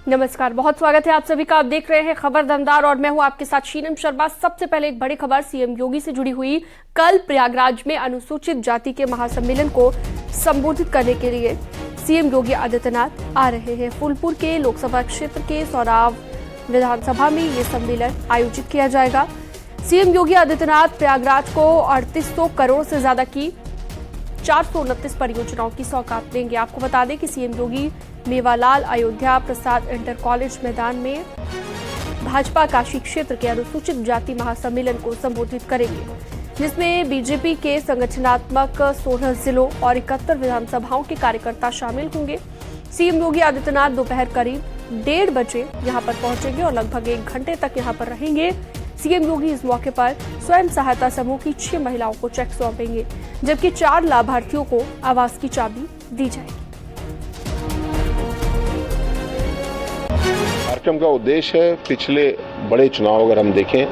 नमस्कार, बहुत स्वागत है आप सभी का। आप देख रहे हैं खबर दमदार और मैं हूं आपके साथ शीनम शर्मा। सबसे पहले एक बड़ी खबर सीएम योगी से जुड़ी हुई। कल प्रयागराज में अनुसूचित जाति के महासम्मेलन को संबोधित करने के लिए सीएम योगी आदित्यनाथ आ रहे हैं। फूलपुर के लोकसभा क्षेत्र के सौराव विधानसभा में ये सम्मेलन आयोजित किया जाएगा। सीएम योगी आदित्यनाथ प्रयागराज को 3800 करोड़ से ज्यादा की 429 परियोजनाओं की सौगात देंगे। आपको बता दें कि सीएम योगी मेवालाल अयोध्या प्रसाद इंटर कॉलेज मैदान में भाजपा काशी क्षेत्र के अनुसूचित जाति महासम्मेलन को संबोधित करेंगे, जिसमें बीजेपी के संगठनात्मक 16 जिलों और 71 विधानसभाओं के कार्यकर्ता शामिल होंगे। सीएम योगी आदित्यनाथ दोपहर करीब 1:30 बजे यहां पर पहुंचेंगे और लगभग 1 घंटे तक यहां पर रहेंगे। सीएम योगी इस मौके पर स्वयं सहायता समूह की 6 महिलाओं को चेक सौंपेंगे, जबकि 4 लाभार्थियों को आवास की चाबी दी जाएगी। कार्यक्रम का उद्देश्य है, पिछले बड़े चुनाव अगर हम देखें,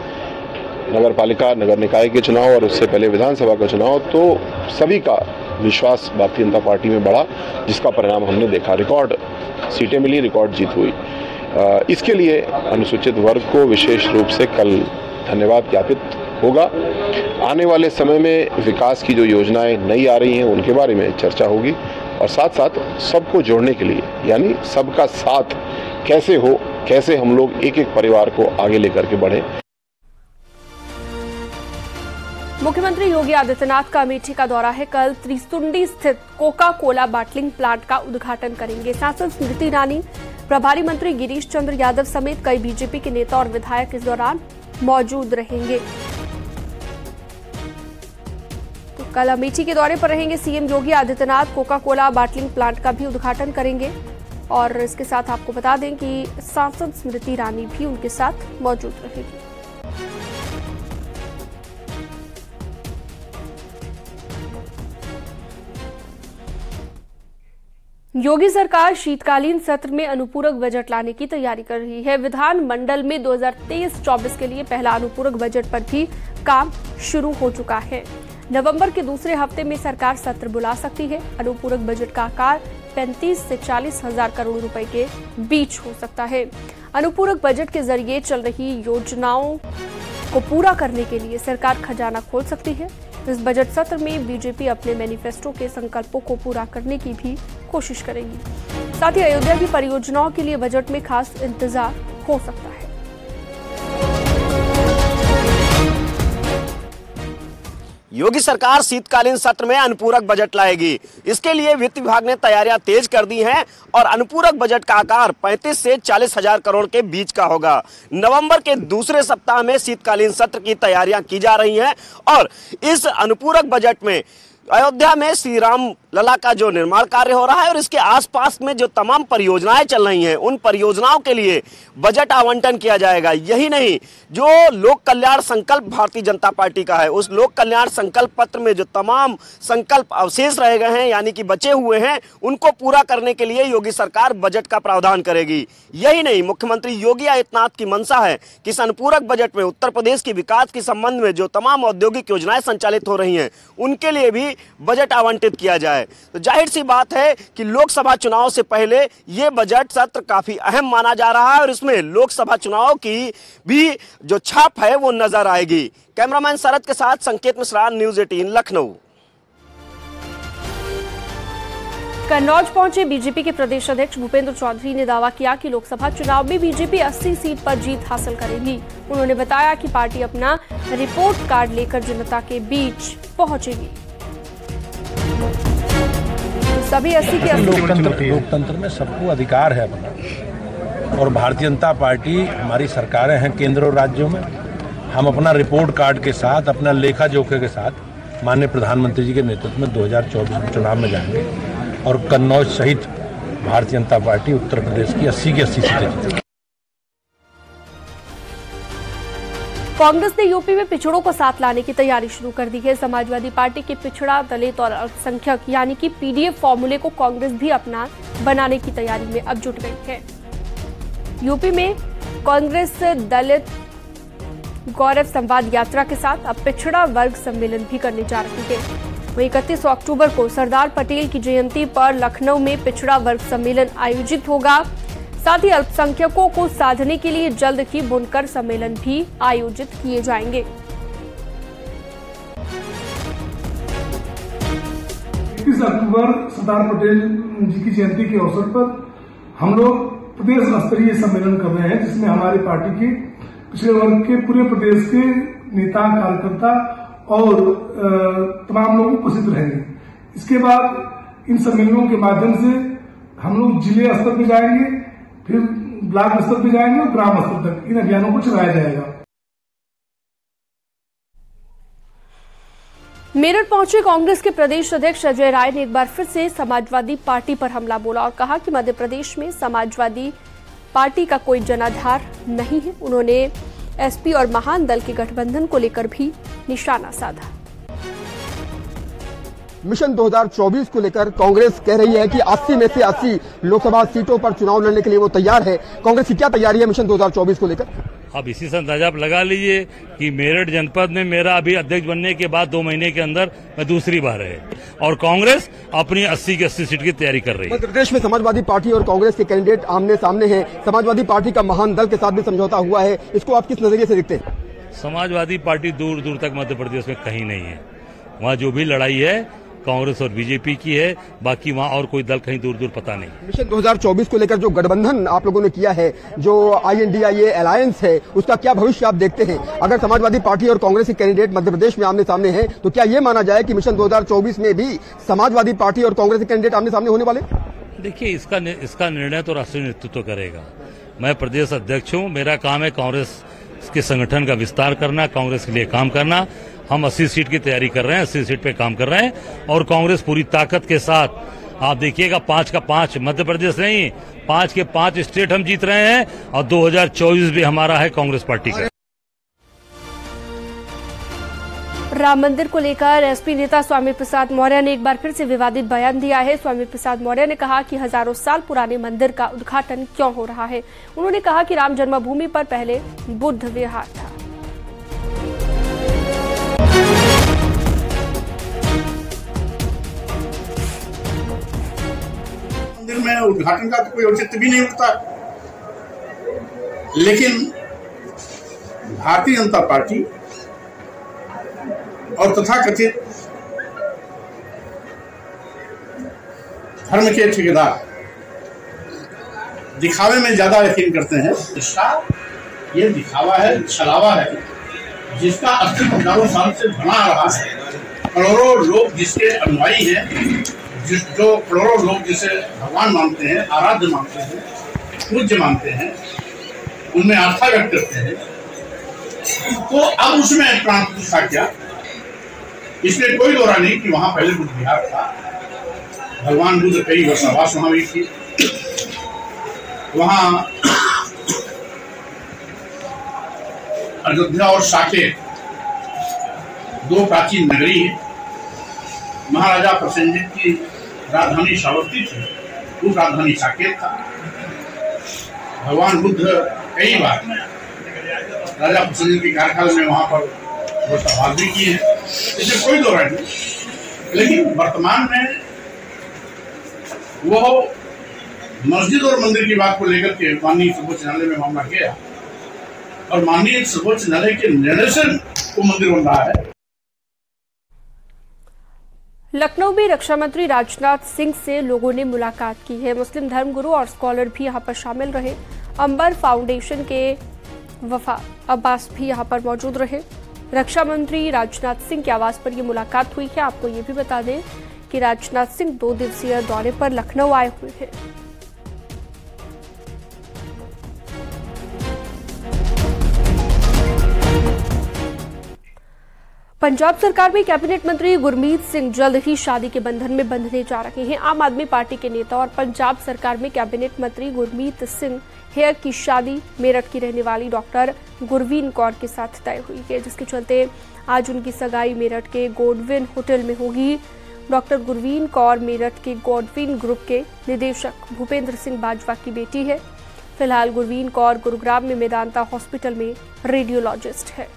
नगर पालिका नगर निकाय के चुनाव और उससे पहले विधानसभा का चुनाव, तो सभी का विश्वास भारतीय जनता पार्टी में बढ़ा, जिसका परिणाम हमने देखा। रिकॉर्ड सीटें मिली, रिकॉर्ड जीत हुई। इसके लिए अनुसूचित वर्ग को विशेष रूप से कल धन्यवाद ज्ञापित होगा। आने वाले समय में विकास की जो योजनाएं नई आ रही हैं उनके बारे में चर्चा होगी और साथ साथ सबको जोड़ने के लिए, यानी सबका साथ कैसे हो, कैसे हम लोग एक एक परिवार को आगे लेकर के बढ़े। मुख्यमंत्री योगी आदित्यनाथ का अमेठी का दौरा है। कल त्रिसुंडी स्थित कोका कोला बॉटलिंग प्लांट का उद्घाटन करेंगे। सांसद स्मृति ईरानी, प्रभारी मंत्री गिरीश चंद्र यादव समेत कई बीजेपी के नेता और विधायक इस दौरान मौजूद रहेंगे। तो कल अमेठी के दौरे पर रहेंगे CM Yogi Adityanath. Coca Cola bottling plant का भी उद्घाटन करेंगे और इसके साथ आपको बता दें कि सांसद स्मृति ईरानी भी उनके साथ मौजूद रहेगी। योगी सरकार शीतकालीन सत्र में अनुपूरक बजट लाने की तैयारी कर रही है। विधानमंडल में 2023-24 के लिए पहला अनुपूरक बजट पर भी काम शुरू हो चुका है। नवंबर के दूसरे हफ्ते में सरकार सत्र बुला सकती है। अनुपूरक बजट का आकार 35 से 40 हजार करोड़ रुपए के बीच हो सकता है। अनुपूरक बजट के जरिए चल रही योजनाओं को पूरा करने के लिए सरकार खजाना खोल सकती है। इस बजट सत्र में बीजेपी अपने मैनिफेस्टो के संकल्पों को पूरा करने की भी कोशिश करेगी। साथ ही अयोध्या की परियोजनाओं के लिए बजट में खास इंतजाम हो सकता है। योगी सरकार शीतकालीन सत्र में अनुपूरक बजट लाएगी। इसके लिए वित्त विभाग ने तैयारियां तेज कर दी हैं और अनुपूरक बजट का आकार 35 से 40 हजार करोड़ के बीच का होगा। नवंबर के दूसरे सप्ताह में शीतकालीन सत्र की तैयारियां की जा रही हैं और इस अनुपूरक बजट में अयोध्या में श्री राम लला का जो निर्माण कार्य हो रहा है और इसके आसपास में जो तमाम परियोजनाएं चल रही हैं, उन परियोजनाओं के लिए बजट आवंटन किया जाएगा। यही नहीं, जो लोक कल्याण संकल्प भारतीय जनता पार्टी का है, उस लोक कल्याण संकल्प पत्र में जो तमाम संकल्प अवशेष रह गए हैं, यानी कि बचे हुए हैं, उनको पूरा करने के लिए योगी सरकार बजट का प्रावधान करेगी। यही नहीं, मुख्यमंत्री योगी आदित्यनाथ की मंशा है कि इस अनुपूरक बजट में उत्तर प्रदेश के विकास के संबंध में जो तमाम औद्योगिक योजनाएं संचालित हो रही हैं, उनके लिए भी बजट आवंटित किया जाए। तो जाहिर सी बात है कि लोकसभा चुनाव से पहले ये बजट सत्र काफी अहम माना जा रहा है और इसमें लोकसभा चुनाव की भी जो छाप है वो नजर आएगी। कैमरामैन शरद के साथ संकेत मिश्रा, न्यूज़ 18 लखनऊ। कन्नौज पहुंचे बीजेपी के प्रदेश अध्यक्ष भूपेंद्र चौधरी ने दावा किया कि लोकसभा चुनाव में बीजेपी 80 सीट पर जीत हासिल करेगी। उन्होंने बताया कि पार्टी अपना रिपोर्ट कार्ड लेकर जनता के बीच पहुंचेगी। सभी 80 के 80 लोकतंत्र में सबको अधिकार है अपना, और भारतीय जनता पार्टी, हमारी सरकारें हैं केंद्र और राज्यों में, हम अपना रिपोर्ट कार्ड के साथ, अपना लेखा जोखे के साथ माननीय प्रधानमंत्री जी के नेतृत्व में 2024 में चुनाव में जाएंगे और कन्नौज सहित भारतीय जनता पार्टी उत्तर प्रदेश की 80 की 80 सीटें जीतेगी। कांग्रेस ने यूपी में पिछड़ों को साथ लाने की तैयारी शुरू कर दी है। समाजवादी पार्टी के पिछड़ा, दलित और अल्पसंख्यक यानी कि पीडीएफ फॉर्मूले को कांग्रेस भी अपना बनाने की तैयारी में अब जुट गई है। यूपी में कांग्रेस दलित गौरव संवाद यात्रा के साथ अब पिछड़ा वर्ग सम्मेलन भी करने जा रही है। वहीं 31 अक्टूबर को सरदार पटेल की जयंती पर लखनऊ में पिछड़ा वर्ग सम्मेलन आयोजित होगा। साथ ही अल्पसंख्यकों को साधने के लिए जल्द ही बुनकर सम्मेलन भी आयोजित किए जाएंगे। 31 अक्टूबर सरदार पटेल जी की जयंती के अवसर पर हम लोग प्रदेश स्तरीय सम्मेलन कर रहे हैं, जिसमें हमारी पार्टी के पिछड़े वर्ग के पूरे प्रदेश के नेता, कार्यकर्ता और तमाम लोग उपस्थित रहेंगे। इसके बाद इन सम्मेलनों के माध्यम से हम लोग जिले स्तर पर जाएंगे, फिर ब्लॉक स्तर पर जाएंगे और ग्राम स्तर तक इन अभियानों को चलाया जाएगा। मेरठ पहुंचे कांग्रेस के प्रदेश अध्यक्ष अजय राय ने एक बार फिर से समाजवादी पार्टी पर हमला बोला और कहा कि मध्य प्रदेश में समाजवादी पार्टी का कोई जनाधार नहीं है। उन्होंने एसपी और महान दल के गठबंधन को लेकर भी निशाना साधा। मिशन 2024 को लेकर कांग्रेस कह रही है कि 80 में से 80 लोकसभा सीटों पर चुनाव लड़ने के लिए वो तैयार है। कांग्रेस की क्या तैयारी है मिशन 2024 को लेकर? अब इसी से अंदाजा आप लगा लीजिए कि मेरठ जनपद में मेरा अभी अध्यक्ष बनने के बाद 2 महीने के अंदर मैं दूसरी बार है और कांग्रेस अपनी 80 की 80 सीट की तैयारी कर रही है। मध्य प्रदेश में समाजवादी पार्टी और कांग्रेस के कैंडिडेट आमने सामने हैं। समाजवादी पार्टी का महान दल के साथ भी समझौता हुआ है, इसको आप किस नजरिए से देखते हैं? समाजवादी पार्टी दूर दूर तक मध्य प्रदेश में कहीं नहीं है। वहाँ जो भी लड़ाई है कांग्रेस और बीजेपी की है, बाकी वहाँ और कोई दल कहीं दूर दूर पता नहीं। मिशन 2024 को लेकर जो गठबंधन आप लोगों ने किया है, जो INDIA अलायंस है, उसका क्या भविष्य आप देखते हैं? अगर समाजवादी पार्टी और कांग्रेस के कैंडिडेट मध्य प्रदेश में आमने सामने हैं, तो क्या ये माना जाए कि मिशन 2024 में भी समाजवादी पार्टी और कांग्रेस के कैंडिडेट आमने सामने होने वाले? देखिए, इसका निर्णय तो राष्ट्रीय नेतृत्व करेगा। मैं प्रदेश अध्यक्ष हूँ, मेरा काम है कांग्रेस के संगठन का विस्तार करना, कांग्रेस के लिए काम करना। हम 80 सीट की तैयारी कर रहे हैं, 80 सीट पे काम कर रहे हैं और कांग्रेस पूरी ताकत के साथ आप देखिएगा 5 का 5 मध्य प्रदेश नहीं 5 के 5 स्टेट हम जीत रहे हैं और 2024 भी हमारा है कांग्रेस पार्टी का। राम मंदिर को लेकर एसपी नेता स्वामी प्रसाद मौर्य ने एक बार फिर से विवादित बयान दिया है। स्वामी प्रसाद मौर्य ने कहा कि हजारों साल पुराने मंदिर का उद्घाटन क्यों हो रहा है। उन्होंने कहा कि राम जन्मभूमि पर पहले बुद्ध विहार था। मंदिर में उद्घाटन का तो कोई औचित्य भी नहीं उठता, लेकिन भारतीय जनता पार्टी और तथाकथित धर्म के ठेकेदार दिखावे में ज्यादा यकीन करते हैं। इसका ये दिखावा है, छलावा है, जिसका अस्तित्व हजारों साल से बना आ रहा है। करोड़ों लोग जिसके अनुयायी हैं, जो करोड़ों लोग जिसे भगवान मानते हैं, आराध्य मानते हैं, पूज्य मानते हैं, उनमें आस्था व्यक्त करते हैं, तो अब उसमें प्राण प्रतिष्ठा क्या? इसमें कोई दोहरा नहीं कि वहां पहले बुद्ध विहार था। भगवान बुद्ध कई वर्षावास वहां भी थी। वहां अयोध्या और साकेत 2 प्राचीन नगरी है। महाराजा प्रसेनजीत की राजधानी श्रावस्ती थी, वो राजधानी साकेत था। भगवान बुद्ध कई बार राजा प्रसेनजीत के कार्यकाल में वहां पर वर्षावास भी किए हैं, इसमें कोई दो राय नहीं। लेकिन वर्तमान में वो मस्जिद और मंदिर की बात को लेकर के माननीय सर्वोच्च न्यायालय में मामला गया और माननीय सर्वोच्च न्यायालय के निर्णय से वो मंदिर बन रहा है। लखनऊ में रक्षा मंत्री राजनाथ सिंह से लोगों ने मुलाकात की है। मुस्लिम धर्मगुरु और स्कॉलर भी यहां पर शामिल रहे। अंबर फाउंडेशन के वफा अब्बास भी यहां पर मौजूद रहे। रक्षा मंत्री राजनाथ सिंह के आवास पर यह मुलाकात हुई है। आपको ये भी बता दें कि राजनाथ सिंह 2 दिवसीय दौरे पर लखनऊ आए हुए हैं। पंजाब सरकार में कैबिनेट मंत्री गुरमीत सिंह जल्द ही शादी के बंधन में बंधने जा रहे हैं। आम आदमी पार्टी के नेता और पंजाब सरकार में कैबिनेट मंत्री गुरमीत सिंह हेयर की शादी मेरठ की रहने वाली डॉक्टर गुरवीन कौर के साथ तय हुई है, जिसके चलते आज उनकी सगाई मेरठ के गोडविन होटल में होगी। डॉक्टर गुरवीन कौर मेरठ के गोडविन ग्रुप के निदेशक भूपेंद्र सिंह बाजवा की बेटी है। फिलहाल गुरवीन कौर गुरुग्राम में मेदांता हॉस्पिटल में रेडियोलॉजिस्ट है।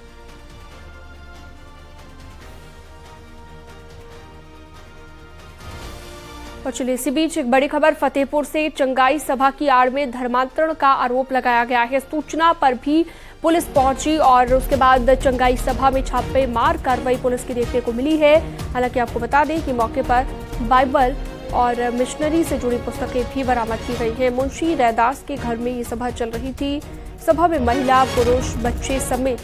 और चलिए इसी बीच एक बड़ी खबर फतेहपुर से चंगाई सभा की आड़ में धर्मांतरण का आरोप लगाया गया है। सूचना पर भी पुलिस पहुंची और उसके बाद चंगाई सभा में छापेमार कार्रवाई पुलिस की देखने को मिली है। हालांकि आपको बता दें कि मौके पर बाइबल और मिशनरी से जुड़ी पुस्तकें भी बरामद की गई हैं। मुंशी रैदास के घर में ये सभा चल रही थी। सभा में महिला, पुरुष, बच्चे समेत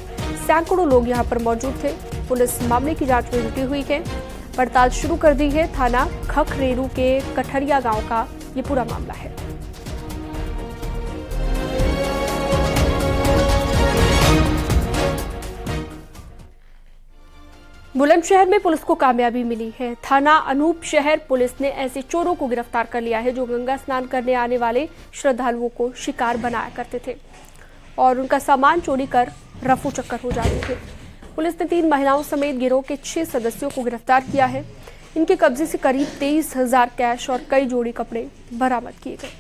सैकड़ों लोग यहां पर मौजूद थे। पुलिस मामले की जांच में जुटी हुई है, पड़ताल शुरू कर दी है। थाना खखरेरू के कठरिया गांव का ये पूरा मामला है। बुलंदशहर में पुलिस को कामयाबी मिली है। थाना अनूप शहर पुलिस ने ऐसे चोरों को गिरफ्तार कर लिया है जो गंगा स्नान करने आने वाले श्रद्धालुओं को शिकार बनाया करते थे और उनका सामान चोरी कर रफू चक्कर हो जाते थे। पुलिस ने 3 महिलाओं समेत गिरोह के 6 सदस्यों को गिरफ्तार किया है। इनके कब्जे से करीब 23,000 कैश और कई जोड़ी कपड़े बरामद किए गए।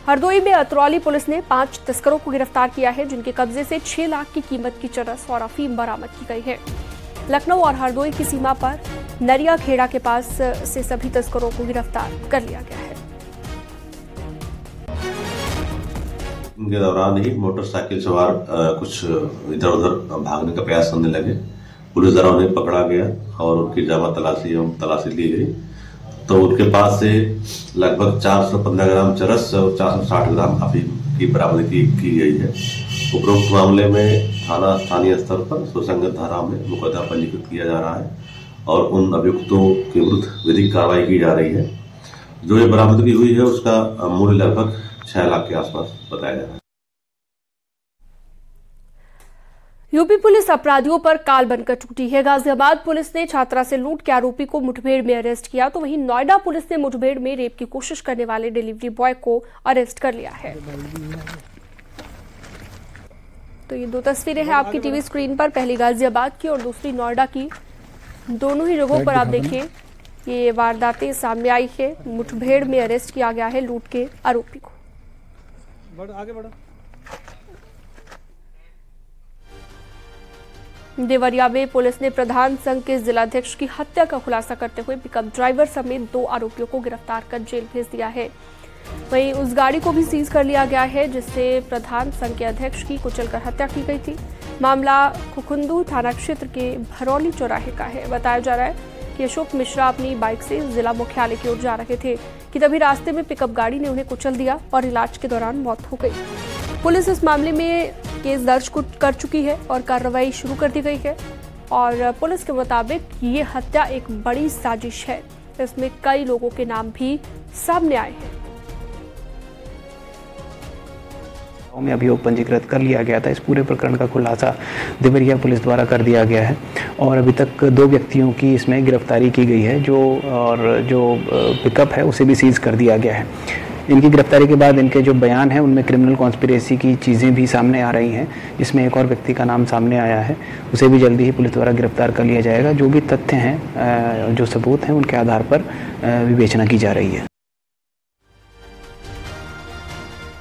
हरदोई में अतरौली पुलिस ने 5 तस्करों को गिरफ्तार किया है जिनके कब्जे से 6 लाख की कीमत की चरस और अफीम बरामद की गई है। लखनऊ और हरदोई की सीमा पर नरिया खेड़ा के पास से सभी तस्करों को गिरफ्तार कर लिया गया है। इनके दौरान ही मोटरसाइकिल सवार कुछ इधर उधर भागने का प्रयास करने लगे। पुलिस द्वारा उन्हें पकड़ा गया और उनकी जामा तलाशी ली गई तो उनके पास से लगभग 415 ग्राम चरस और 460 ग्राम अफीम की बरामदगी की गई है। उपरोक्त मामले में थाना स्थानीय स्तर पर सुसंगत धारा में मुकदमा पंजीकृत किया जा रहा है और उन अभियुक्तों के विरुद्ध विधिक कार्रवाई की जा रही है। जो ये बरामदगी हुई है उसका मूल्य लगभग 6 लाख के आसपास बताया जा रहा है। यूपी पुलिस अपराधियों पर काल बनकर टूटी है। गाजियाबाद पुलिस ने छात्रा से लूट के आरोपी को मुठभेड़ में अरेस्ट किया तो वहीं नोएडा पुलिस ने मुठभेड़ में रेप की कोशिश करने वाले डिलीवरी बॉय को अरेस्ट कर लिया है। तो ये 2 तस्वीरें हैं आपकी टीवी स्क्रीन पर, पहली गाजियाबाद की और दूसरी नोएडा की। दोनों ही जगहों पर आप देखिए ये वारदातें सामने आई है। मुठभेड़ में अरेस्ट किया गया है लूट के आरोपी को। आगे बढ़ो। देवरिया में पुलिस ने प्रधान संघ के जिलाध्यक्ष की हत्या का खुलासा करते हुए पिकअप ड्राइवर समेत 2 आरोपियों को गिरफ्तार कर जेल भेज दिया है। वहीं उस गाड़ी को भी सीज कर लिया गया है जिससे प्रधान संघ के अध्यक्ष की कुचलकर हत्या की गई थी। मामला खुखुंदू थाना क्षेत्र के भरौली चौराहे का है। बताया जा रहा है कि अशोक मिश्रा अपनी बाइक से जिला मुख्यालय की ओर जा रहे थे कि तभी रास्ते में पिकअप गाड़ी ने उन्हें कुचल दिया और इलाज के दौरान मौत हो गई। पुलिस इस मामले में केस दर्ज कर चुकी है और कार्रवाई शुरू कर दी गई है और पुलिस के मुताबिक ये हत्या एक बड़ी साजिश है। इसमें कई लोगों के नाम भी सामने आए हैं। में अभियोग पंजीकृत कर लिया गया था। इस पूरे प्रकरण का खुलासा देवरिया पुलिस द्वारा कर दिया गया है और अभी तक 2 व्यक्तियों की इसमें गिरफ्तारी की गई है जो पिकअप है उसे भी सीज कर दिया गया है। इनकी गिरफ्तारी के बाद इनके जो बयान हैं उनमें क्रिमिनल कॉन्स्पिरेसी की चीज़ें भी सामने आ रही हैं, जिसमें एक और व्यक्ति का नाम सामने आया है। उसे भी जल्दी ही पुलिस द्वारा गिरफ्तार कर लिया जाएगा। जो भी तथ्य हैं, जो सबूत हैं, उनके आधार पर विवेचना की जा रही है।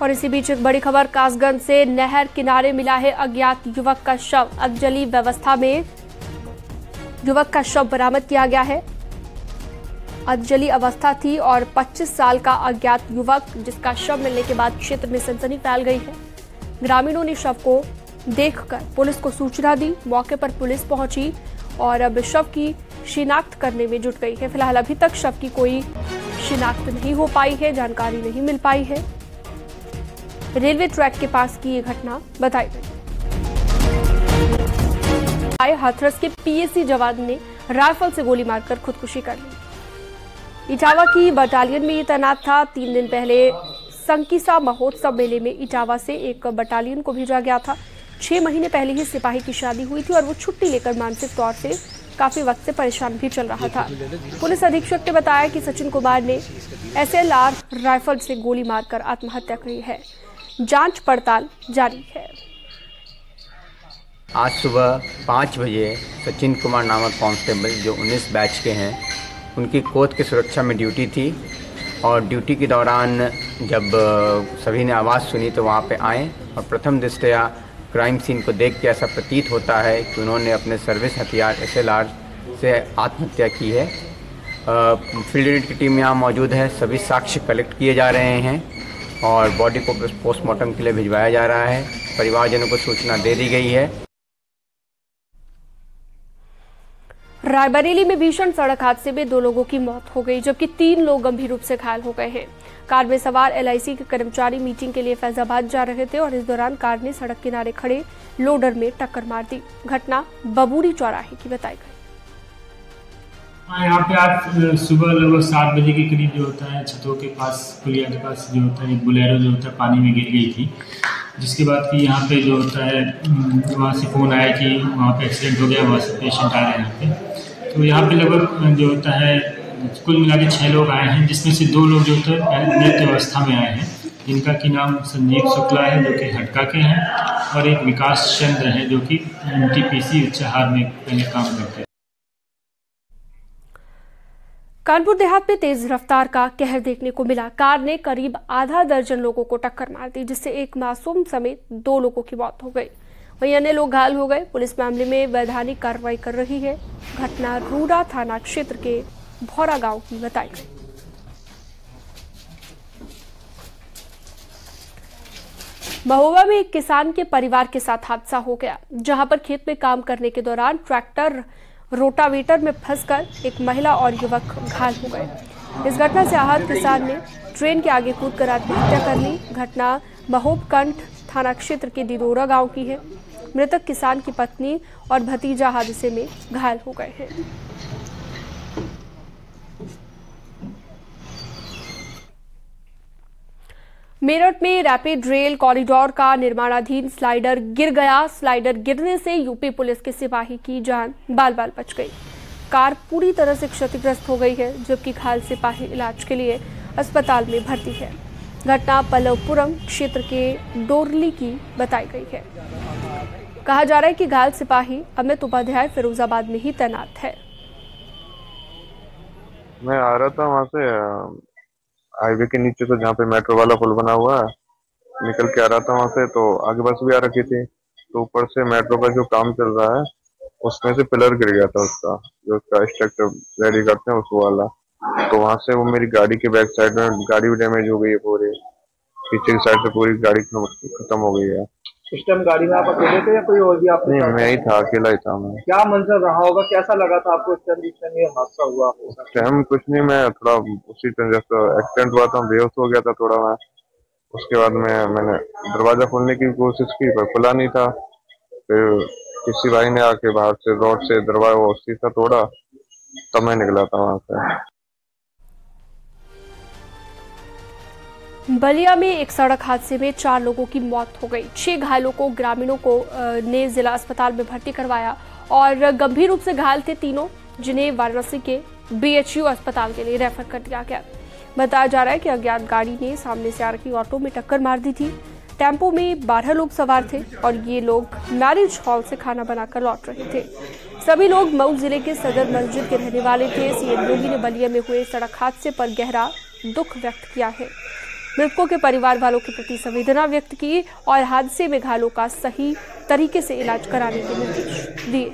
और इसी बीच एक बड़ी खबर कासगंज से नहर किनारे मिला है अज्ञात युवक का शव। अधजली अवस्था में युवक का शव बरामद किया गया है। अधजली अवस्था थी और 25 साल का अज्ञात युवक जिसका शव मिलने के बाद क्षेत्र में सनसनी फैल गई है। ग्रामीणों ने शव को देखकर पुलिस को सूचना दी। मौके पर पुलिस पहुंची और अब शव की शिनाख्त करने में जुट गई है। फिलहाल अभी तक शव की कोई शिनाख्त नहीं हो पाई है, जानकारी नहीं मिल पाई है। रेलवे ट्रैक के पास की ये घटना बताई गई। हाथरस के पीएसी जवान ने राइफल से गोली मारकर खुदकुशी कर ली। इटावा की बटालियन में ये तैनात था। 3 दिन पहले संकिसा महोत्सव मेले में इटावा से एक बटालियन को भेजा गया था। 6 महीने पहले ही सिपाही की शादी हुई थी और वो छुट्टी लेकर मानसिक तौर से काफी वक्त से परेशान भी चल रहा था। पुलिस अधीक्षक ने बताया कि सचिन कुमार ने SLR राइफल से गोली मारकर आत्महत्या की है। जांच पड़ताल जारी है। आज सुबह 5 बजे सचिन कुमार नामक कांस्टेबल जो 19 बैच के हैं, उनकी कोर्ट की सुरक्षा में ड्यूटी थी और ड्यूटी के दौरान जब सभी ने आवाज़ सुनी तो वहाँ पे आए और प्रथम दृष्टया क्राइम सीन को देख के ऐसा प्रतीत होता है कि उन्होंने अपने सर्विस हथियार SLR से आत्महत्या की है। फील्ड यूनिट की टीम यहाँ मौजूद है, सभी साक्ष्य कलेक्ट किए जा रहे हैं और बॉडी को पोस्टमार्टम के लिए भिजवाया जा रहा है। परिवारजनों को सूचना दे दी गई है। रायबरेली में भीषण सड़क हादसे में 2 लोगों की मौत हो गई, जबकि 3 लोग गंभीर रूप से घायल हो गए हैं। कार में सवार LIC के कर्मचारी मीटिंग के लिए फैजाबाद जा रहे थे और इस दौरान कार ने सड़क किनारे खड़े लोडर में टक्कर मार दी। घटना बबूरी चौराहे की बताई गई। यहाँ पे आज सुबह लगभग 7 बजे के करीब जो होता है छतों के पास, पुलिया के पास जो होता है एक बोलेरो जो होता है पानी में गिर गई थी, जिसके बाद कि यहाँ पे जो होता है वहाँ से फ़ोन आया कि वहाँ पे एक्सीडेंट हो गया, वहाँ से पेशेंट आ रहे हैं यहाँ पे। तो यहाँ पे लगभग जो होता है कुल मिला के 6 लोग आए हैं, जिसमें से 2 लोग जो होता है मृत अवस्था में आए हैं, जिनका कि नाम संजीव शुक्ला है जो कि हटका के हैं और एक विकास चंद्र है जो कि NTPC उच्चाहार में पहले काम करते हैं। कानपुर देहात में तेज रफ्तार का कहर देखने को मिला। कार ने करीब आधा दर्जन लोगों को टक्कर मार दी, जिससे एक मासूम समेत 2 लोगों की मौत हो गई। वहीं अन्य लोग घायल हो गए। पुलिस मामले में वैधानिक कार्रवाई कर रही है। घटना रूड़ा थाना क्षेत्र के भौरा गांव की बताई गई। महोबा में एक किसान के परिवार के साथ हादसा हो गया, जहां पर खेत में काम करने के दौरान ट्रैक्टर रोटावेटर में फंसकर एक महिला और युवक घायल हो गए। इस घटना से आहत किसान ने ट्रेन के आगे कूदकर आत्महत्या कर ली। घटना महोबकंठ थाना क्षेत्र के दिदोरा गांव की है। मृतक किसान की पत्नी और भतीजा हादसे में घायल हो गए हैं। मेरठ में रैपिड रेल कॉरिडोर का निर्माणाधीन स्लाइडर गिर गया। स्लाइडर गिरने से यूपी पुलिस के सिपाही की जान बाल बाल बच गई। कार पूरी तरह से क्षतिग्रस्त हो गई है, जबकि घायल सिपाही इलाज के लिए अस्पताल में भर्ती है। घटना पल्लवपुरम क्षेत्र के डोरली की बताई गई है। कहा जा रहा है कि घायल सिपाही अमित उपाध्याय फिरोजाबाद में ही तैनात है। मैं आ रहा था वहाँ से हाईवे के नीचे से, जहाँ पे मेट्रो वाला पुल बना हुआ है, निकल के आ रहा था वहाँ से, तो आगे बस भी आ रखी थी। तो ऊपर से मेट्रो का जो काम चल रहा है उसमें से पिलर गिर गया था, उसका जो उसका स्ट्रक्चर रेडी करते हैं उस वाला। तो वहाँ से वो मेरी गाड़ी के बैक साइड में गाड़ी भी डैमेज हो गई है, पूरी पीछे की साइड से पूरी गाड़ी खत्म हो गई है। इस टाइम गाड़ी में आप अकेले थे या कोई और भी आप? नहीं, मैं ही था, अकेला ही था मैं। क्या मंजर रहा होगा, कैसा लगा था आपको इस टाइम ये हादसा हुआ? उस टाइम कुछ नहीं, मैं थोड़ा उसी टाइम जैसा एक्सीडेंट हुआ था बेहोश हो गया था थोड़ा मैं। उसके बाद मैंने दरवाजा खोलने की कोशिश की पर खुला नहीं था। फिर किसी भाई ने आके बाहर से रोड से दरवाजा शीशा तोड़ा, तब मैं निकला था वहां से। बलिया में एक सड़क हादसे में 4 लोगों की मौत हो गई। 6 घायलों को ग्रामीणों को ने जिला अस्पताल में भर्ती करवाया और गंभीर रूप से घायल थे तीनों, जिन्हें वाराणसी के BHU अस्पताल के लिए रेफर कर दिया गया। बताया जा रहा है कि अज्ञात गाड़ी ने सामने से आ रही ऑटो में टक्कर मार दी थी। टेम्पो में 12 लोग सवार थे और ये लोग मैरिज हॉल से खाना बनाकर लौट रहे थे। सभी लोग मऊ जिले के सदर मस्जिद के रहने वाले थे। CM योगी ने बलिया में हुए सड़क हादसे पर गहरा दुख व्यक्त किया है। मृतकों के परिवार वालों के प्रति संवेदना व्यक्त की और हादसे में घायलों का सही तरीके से इलाज कराने के निर्देश दिए।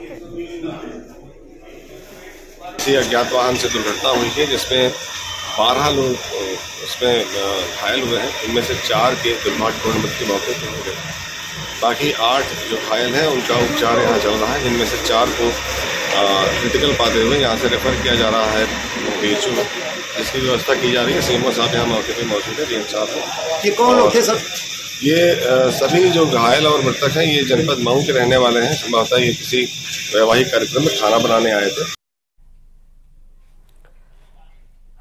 अज्ञात वाहन से दुर्घटना हुई है, जिसमें 12 लोग उसमें घायल हुए हैं। इनमें से 4 के दुर्घटना मृत्यु मौके पर हो गए। बाकी 8 जो घायल हैं उनका उपचार यहाँ चल रहा है, जिनमें से 4 को क्रिटिकल पाते हुए यहाँ से रेफर किया जा रहा है BHU में, जिसकी व्यवस्था की जा रही है। CMO साहब यहाँ मौके पर मौजूद है, DM साहब हैं। ये कौन लोग थे सर? ये सभी जो घायल और मृतक हैं ये जनपद मऊ के रहने वाले हैं। संभवतः ये किसी वैवाहिक कार्यक्रम में खाना बनाने आए थे।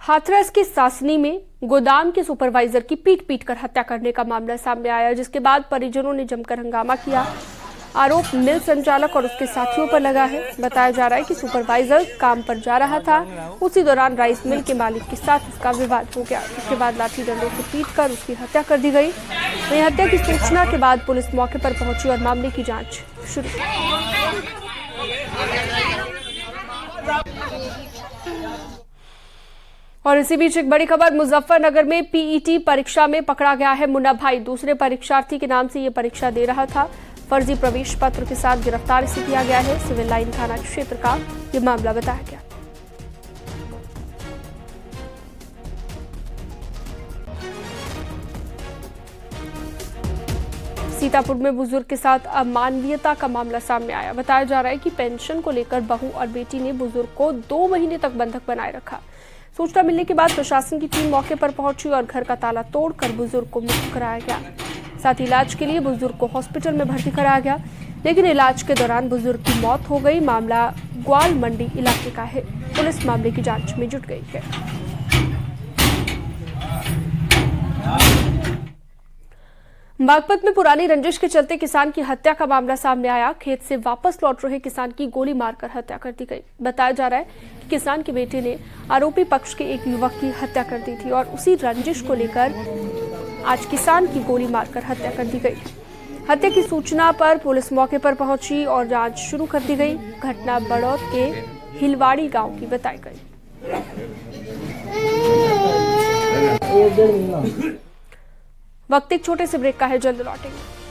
हाथरस के सासनी में गोदाम के सुपरवाइजर की पीट कर हत्या करने का मामला सामने आया, जिसके बाद परिजनों ने जमकर हंगामा किया। आरोप मिल संचालक और उसके साथियों पर लगा है। बताया जा रहा है कि सुपरवाइजर काम पर जा रहा था, उसी दौरान राइस मिल के मालिक के साथ उसका विवाद हो गया। इसके बाद लाठी डंडों से पीटकर उसकी हत्या कर दी गई। वहीं हत्या की सूचना के बाद पुलिस मौके पर पहुंची और मामले की जांच शुरू की। और इसी बीच एक बड़ी खबर, मुजफ्फरनगर में PET परीक्षा में पकड़ा गया है मुन्ना भाई। दूसरे परीक्षार्थी के नाम से ये परीक्षा दे रहा था। फर्जी प्रवेश पत्र के साथ गिरफ्तार इसे किया गया है। सिविल लाइन थाना क्षेत्र का ये मामला बताया गया। सीतापुर में बुजुर्ग के साथ अमानवीयता का मामला सामने आया। बताया जा रहा है कि पेंशन को लेकर बहू और बेटी ने बुजुर्ग को 2 महीने तक बंधक बनाए रखा। सूचना मिलने के बाद प्रशासन की टीम मौके पर पहुंची और घर का ताला तोड़कर बुजुर्ग को मुक्त कराया गया। साथ ही इलाज के लिए बुजुर्ग को हॉस्पिटल में भर्ती कराया गया, लेकिन इलाज के दौरान बुजुर्ग की मौत हो गई। मामला ग्वाल मंडी इलाके का है। पुलिस मामले की जांच में जुट गई है। बागपत में पुरानी रंजिश के चलते किसान की हत्या का मामला सामने आया। खेत से वापस लौट रहे किसान की गोली मारकर हत्या कर दी गई। बताया जा रहा है कि किसान के बेटे ने आरोपी पक्ष के एक युवक की हत्या कर दी थी और उसी रंजिश को लेकर आज किसान की गोली मारकर हत्या कर दी गई। हत्या की सूचना पर पुलिस मौके पर पहुंची और जांच शुरू कर दी गई। घटना बड़ौद के हिलवाड़ी गांव की बताई गई। वक्त एक छोटे से ब्रेक का है, जल्द लौटेंगे।